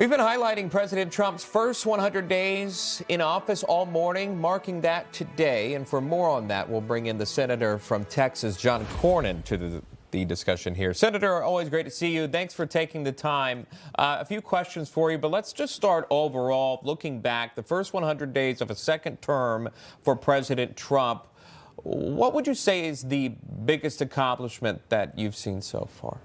We've been highlighting President Trump's first 100 days in office all morning, marking that today. And for more on that, we'll bring in the senator from Texas, John Cornyn, to the discussion here. Senator, always great to see you. Thanks for taking the time. A few questions for you, but let's just start overall, looking back, the first 100 days of a second term for President Trump. What would you say is the biggest accomplishment that you've seen so far?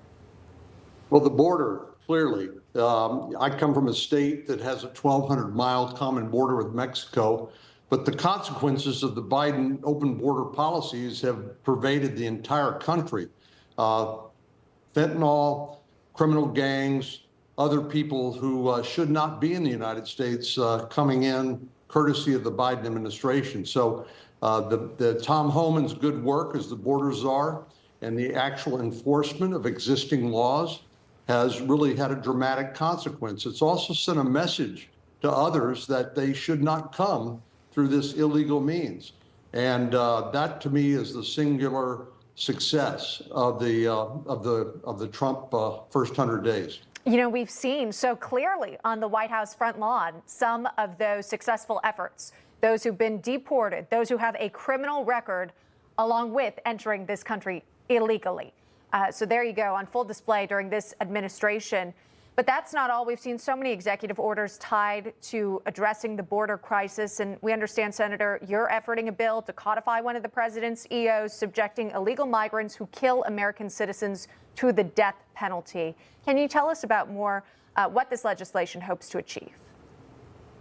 Well, the border, clearly. I come from a state that has a 1,200-mile common border with Mexico, but the consequences of the Biden open border policies have pervaded the entire country. Fentanyl, criminal gangs, other people who should not be in the United States coming in courtesy of the Biden administration. So the Tom Homan's good work as the border czar and the actual enforcement of existing laws has really had a dramatic consequence. It's also sent a message to others that they should not come through this illegal means. And that, to me, is the singular success of the Trump first 100 days. You know, we've seen so clearly on the White House front lawn some of those successful efforts, those who've been deported, those who have a criminal record, along with entering this country illegally. So there you go, on full display during this administration. But that's not all. We've seen so many executive orders tied to addressing the border crisis. And we understand, Senator, you're efforting a bill to codify one of the president's EOs, subjecting illegal migrants who kill American citizens to the death penalty. Can you tell us about more what this legislation hopes to achieve?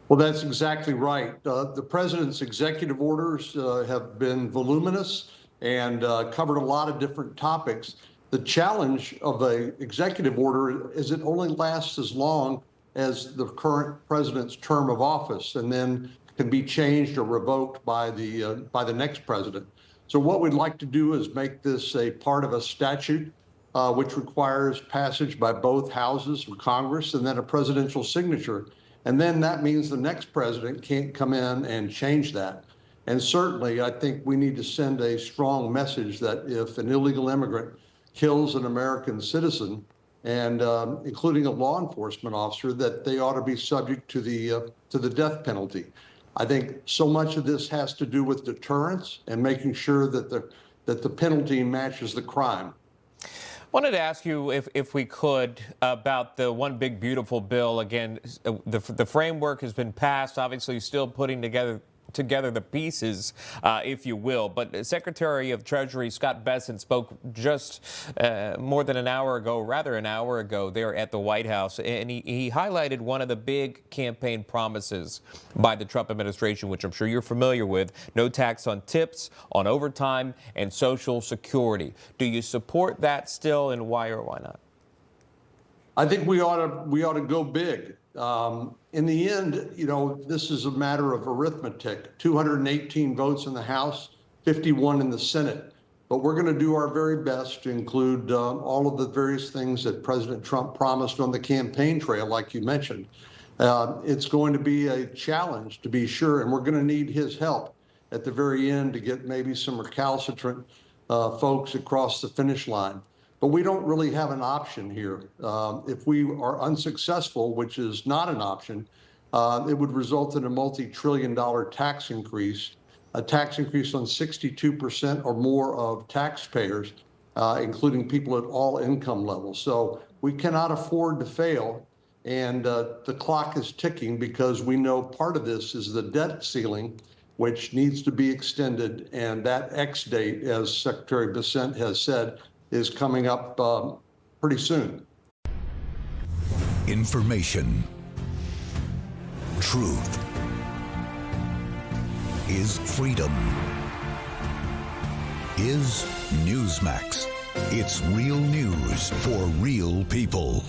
Well, that's exactly right. The president's executive orders have been voluminous and covered a lot of different topics. The challenge of an executive order is it only lasts as long as the current president's term of office, and then can be changed or revoked by the next president. So what we'd like to do is make this a part of a statute, which requires passage by both houses of Congress and then a presidential signature. And then that means the next president can't come in and change that. And certainly, I think we need to send a strong message that if an illegal immigrant kills an American citizen, and including a law enforcement officer, that they ought to be subject to the death penalty. I think so much of this has to do with deterrence and making sure that the penalty matches the crime. Wanted to ask you, if we could, about the One Big Beautiful Bill. Again, the framework has been passed, obviously still putting together the pieces, if you will. But Secretary of Treasury Scott Bessent spoke just more than an hour ago there at the White House. And he highlighted one of the big campaign promises by the Trump administration, which I'm sure you're familiar with: no tax on tips, on overtime, and Social Security. Do you support that still, and why or why not? I think we ought to go big. In the end, you know, this is a matter of arithmetic. 218 votes in the House, 51 in the Senate. But we're going to do our very best to include all of the various things that President Trump promised on the campaign trail, like you mentioned. It's going to be a challenge, to be sure, and we're going to need his help at the very end to get maybe some recalcitrant folks across the finish line. But we don't really have an option here. If we are unsuccessful, which is not an option, it would result in a multi-trillion-dollar tax increase, a tax increase on 62% or more of taxpayers, including people at all income levels. So we cannot afford to fail, and the clock is ticking, because we know part of this is the debt ceiling, which needs to be extended, and that X date, as Secretary Bessent has said, is coming up pretty soon. Information. Truth is freedom. Is Newsmax. It's real news for real people.